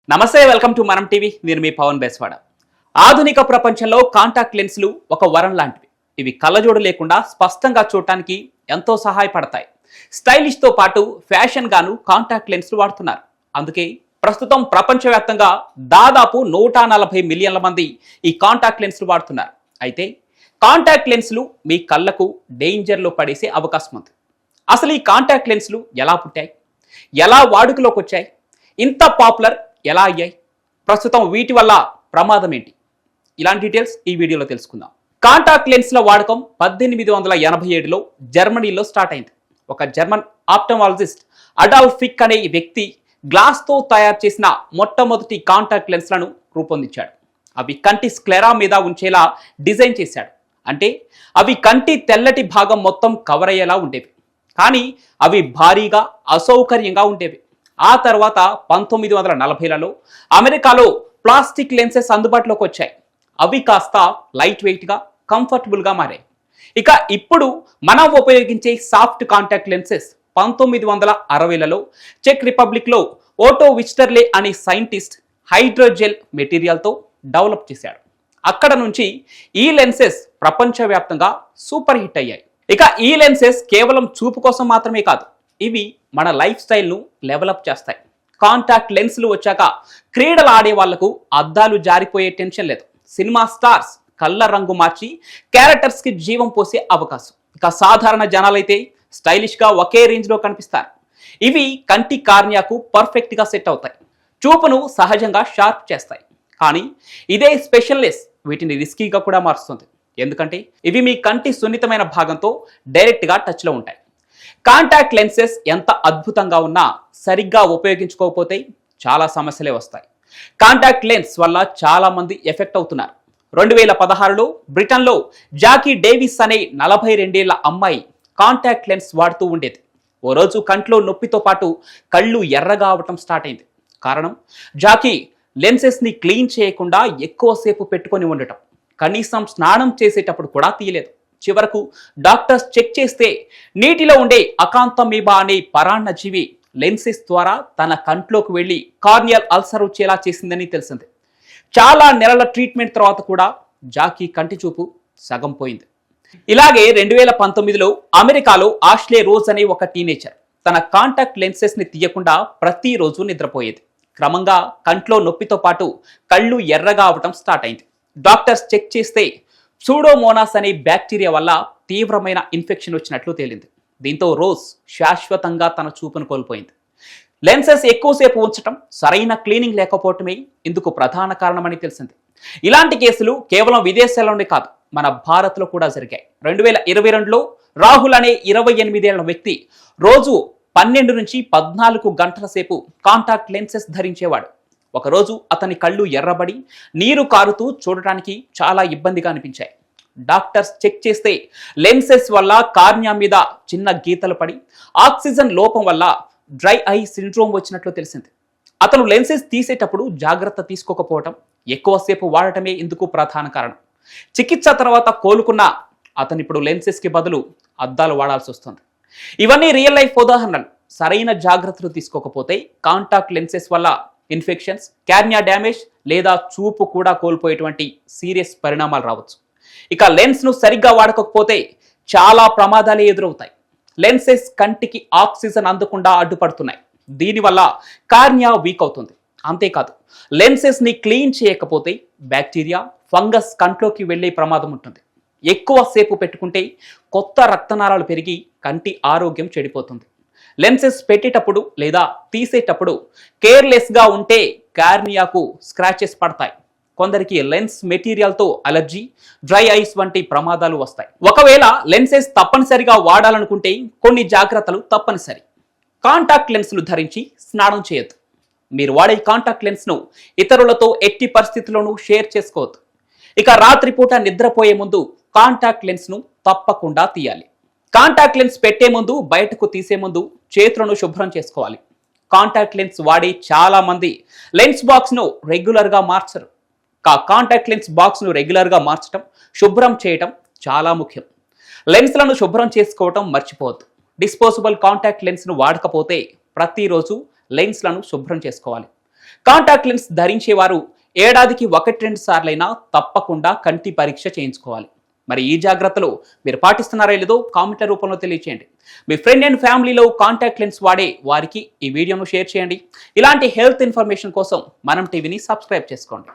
నమస్తే, welcome to మనం TV. నేను మీ పవన్ బెస్వాడ. ఆధునిక ప్రపంచంలో కాంటాక్ట్ లెన్స్లు ఒక వరం లాంటివి. ఇవి కళ్ళజోడు లేకుండా స్పష్టంగా చూడటానికి ఎంతో సహాయపడతాయి. స్టైలిష్తో పాటు ఫ్యాషన్ గాను కాంటాక్ట్ లెన్స్లు వాడుతున్నారు. అందుకే ప్రస్తుతం ప్రపంచవ్యాప్తంగా దాదాపు 140 మిలియన్ల మంది ఈ కాంటాక్ట్ లెన్స్లు వాడుతున్నారు. అయితే కాంటాక్ట్ లెన్స్లు మీ కళ్ళకు డేంజర్లో పడేసే అవకాశం ఉంది. అసలు ఈ కాంటాక్ట్ లెన్స్లు ఎలా పుట్టాయి, ఎలా వాడుకలోకి వచ్చాయి, ఇంత పాపులర్ ఎలా అయ్యాయి, ప్రస్తుతం వీటి వల్ల ప్రమాదం ఏంటి, ఇలాంటి డీటెయిల్స్ ఈ వీడియోలో తెలుసుకుందాం. కాంటాక్ట్ లెన్స్ల వాడకం 1887లో జర్మనీలో స్టార్ట్ అయింది. ఒక జర్మన్ ఆప్టమాలజిస్ట్ అడాల్ఫ్ ఫిక్ అనే వ్యక్తి గ్లాస్తో తయారు చేసిన మొట్టమొదటి కాంటాక్ట్ లెన్స్లను రూపొందించాడు. అవి కంటి స్క్లెరా మీద ఉంచేలా డిజైన్ చేశాడు. అంటే అవి కంటి తెల్లటి భాగం మొత్తం కవర్ అయ్యేలా ఉండేవి, కానీ అవి భారీగా అసౌకర్యంగా ఉండేవి. ఆ తర్వాత 1940లలో అమెరికాలో ప్లాస్టిక్ లెన్సెస్ అందుబాటులోకి వచ్చాయి. అవి కాస్త లైట్ వెయిట్గా, కంఫర్టబుల్గా మారాయి. ఇక ఇప్పుడు మనం ఉపయోగించే సాఫ్ట్ కాంటాక్ట్ లెన్సెస్ 1960లలో చెక్ రిపబ్లిక్లో ఓటో విస్టర్లే అనే సైంటిస్ట్ హైడ్రోజెల్ మెటీరియల్తో డెవలప్ చేశాడు. అక్కడ నుంచి ఈ లెన్సెస్ ప్రపంచవ్యాప్తంగా సూపర్ హిట్ అయ్యాయి. ఇక ఈ లెన్సెస్ కేవలం చూపు కోసం మాత్రమే కాదు, ఇవి మన లైఫ్ స్టైల్ను డెవలప్ చేస్తాయి. కాంటాక్ట్ లెన్స్లు వచ్చాక క్రీడలు ఆడే వాళ్లకు అద్దాలు జారిపోయే టెన్షన్ లేదు. సినిమా స్టార్స్ కళ్ళ రంగు మార్చి క్యారెక్టర్స్కి జీవం పోసే అవకాశం. ఇక సాధారణ జనాలైతే స్టైలిష్గా ఒకే రేంజ్లో కనిపిస్తారు. ఇవి కంటి కార్నియాకు పర్ఫెక్ట్గా సెట్ అవుతాయి, చూపును సహజంగా షార్ప్ చేస్తాయి. కానీ ఇదే స్పెషల్ లెన్స్ వీటిని రిస్కీగా కూడా మారుస్తుంది. ఎందుకంటే ఇవి మీ కంటి సున్నితమైన భాగంతో డైరెక్ట్గా టచ్లో ఉంటాయి. కాంటాక్ట్ లెన్సెస్ ఎంత అద్భుతంగా ఉన్నా సరిగ్గా ఉపయోగించుకోకపోతే చాలా సమస్యలే వస్తాయి. కాంటాక్ట్ లెన్స్ వల్ల చాలా మంది ఎఫెక్ట్ అవుతున్నారు. 2016లో బ్రిటన్లో జాకీ డేవిస్ అనే 42 ఏళ్ల అమ్మాయి కాంటాక్ట్ లెన్స్ వాడుతూ ఉండేది. ఓ రోజు కంట్లో నొప్పితో పాటు కళ్ళు ఎర్రగా అవటం స్టార్ట్ అయింది. కారణం, జాకీ లెన్సెస్ని క్లీన్ చేయకుండా ఎక్కువసేపు పెట్టుకొని ఉండటం. కనీసం స్నానం చేసేటప్పుడు కూడా తీయలేదు. చివరకు డాక్టర్స్ చెక్ చేస్తే నీటిలో ఉండే అకాంతమీబా అనే పరాన్నజీవి లెన్సెస్ ద్వారా తన కంట్లోకి వెళ్లి కార్నియల్ అల్సర్ వచ్చేలా చేసిందని తెలిసింది. చాలా నెలల ట్రీట్మెంట్ తర్వాత కూడా జాకీ కంటి చూపు సగం పోయింది. ఇలాగే 2019లో అమెరికాలో ఆష్లే రోజ్ అనే ఒక టీనేజర్ తన కాంటాక్ట్ లెన్సెస్ ని తీయకుండా ప్రతిరోజు నిద్రపోయేది. క్రమంగా కంట్లో నొప్పితో పాటు కళ్ళు ఎర్రగా అవటం స్టార్ట్ అయింది. డాక్టర్స్ చెక్ చేస్తే సూడోమోనాస్ అనే బ్యాక్టీరియా వల్ల తీవ్రమైన ఇన్ఫెక్షన్ వచ్చినట్లు తేలింది. దీంతో రోజ్ శాశ్వతంగా తన చూపును కోల్పోయింది. లెన్సెస్ ఎక్కువసేపు ఉంచడం, సరైన క్లీనింగ్ లేకపోవటమే ఇందుకు ప్రధాన కారణమని తెలిసింది. ఇలాంటి కేసులు కేవలం విదేశాల్లోనే కాదు, మన భారత్లో కూడా జరిగాయి. 2022లో రాహుల్ అనే 28 ఏళ్ల వ్యక్తి రోజు 12 నుంచి 14 గంటల సేపు కాంటాక్ట్ లెన్సెస్ ధరించేవాడు. ఒకరోజు అతని కళ్ళు ఎర్రబడి నీరు కారుతూ చూడటానికి చాలా ఇబ్బందిగా అనిపించాయి. డాక్టర్స్ చెక్ చేస్తే లెన్సెస్ వల్ల కార్నియా మీద చిన్న గీతలు పడి ఆక్సిజన్ లోపం వల్ల డ్రై ఐ సిండ్రోమ్ వచ్చినట్లు తెలిసింది. అతను లెన్సెస్ తీసేటప్పుడు జాగ్రత్త తీసుకోకపోవటం, ఎక్కువసేపు వాడటమే ఇందుకు ప్రధాన కారణం. చికిత్స తర్వాత కోలుకున్న అతను ఇప్పుడు లెన్సెస్కి బదులు అద్దాలు వాడాల్సి వస్తుంది. ఇవన్నీ రియల్ లైఫ్ ఉదాహరణలు. సరైన జాగ్రత్తలు తీసుకోకపోతే కాంటాక్ట్ లెన్సెస్ వల్ల ఇన్ఫెక్షన్స్, కార్నియా డ్యామేజ్ లేదా చూపు కూడా కోల్పోయేటువంటి సీరియస్ పరిణామాలు రావచ్చు. ఇక లెన్స్ను సరిగ్గా వాడకపోతే చాలా ప్రమాదాలే ఎదురవుతాయి. లెన్సెస్ కంటికి ఆక్సిజన్ అందకుండా అడ్డుపడుతున్నాయి. దీనివల్ల కార్నియా వీక్ అవుతుంది. అంతేకాదు, లెన్సెస్ని క్లీన్ చేయకపోతే బ్యాక్టీరియా, ఫంగస్ కంట్లోకి వెళ్లే ప్రమాదం ఉంటుంది. ఎక్కువసేపు పెట్టుకుంటే కొత్త రక్తనాళాలు పెరిగి కంటి ఆరోగ్యం చెడిపోతుంది. లెన్సెస్ పెట్టేటప్పుడు లేదా తీసేటప్పుడు కేర్లెస్గా ఉంటే కార్నియాకు స్క్రాచెస్ పడతాయి. కొందరికి లెన్స్ మెటీరియల్తో అలర్జీ, డ్రై ఐస్ వంటి ప్రమాదాలు వస్తాయి. ఒకవేళ లెన్సెస్ తప్పనిసరిగా వాడాలనుకుంటే కొన్ని జాగ్రత్తలు తప్పనిసరి. కాంటాక్ట్ లెన్స్లు ధరించి స్నానం చేయొద్దు. మీరు వాడే కాంటాక్ట్ లెన్స్ను ఇతరులతో ఎట్టి పరిస్థితుల్లోనూ షేర్ చేసుకోవద్దు. ఇక రాత్రిపూట నిద్రపోయే ముందు కాంటాక్ట్ లెన్స్ను తప్పకుండా తీయాలి. కాంటాక్ట్ లెన్స్ పెట్టే ముందు, బయటకు తీసే ముందు చేతులను శుభ్రం చేసుకోవాలి. కాంటాక్ట్ లెన్స్ వాడే చాలా మంది లెన్స్ బాక్స్ను రెగ్యులర్గా మార్చరు. కాంటాక్ట్ లెన్స్ బాక్స్ను రెగ్యులర్గా మార్చడం, శుభ్రం చేయటం చాలా ముఖ్యం. లెన్స్లను శుభ్రం చేసుకోవటం మర్చిపోవద్దు. డిస్పోజబుల్ కాంటాక్ట్ లెన్స్ను వాడకపోతే ప్రతిరోజు లెన్స్లను శుభ్రం చేసుకోవాలి. కాంటాక్ట్ లెన్స్ ధరించేవారు ఏడాదికి 1-2 సార్లైనా తప్పకుండా కంటి పరీక్ష చేయించుకోవాలి. మరి ఈ జాగ్రత్తలు మీరు పాటిస్తున్నారో లేదో కామెంట్ల రూపంలో తెలియచేయండి. మీ ఫ్రెండ్ అండ్ ఫ్యామిలీలో కాంటాక్ట్ లెన్స్ వాడే వారికి ఈ వీడియోను షేర్ చేయండి. ఇలాంటి హెల్త్ ఇన్ఫర్మేషన్ కోసం మనం టీవీని సబ్స్క్రైబ్ చేసుకోండి.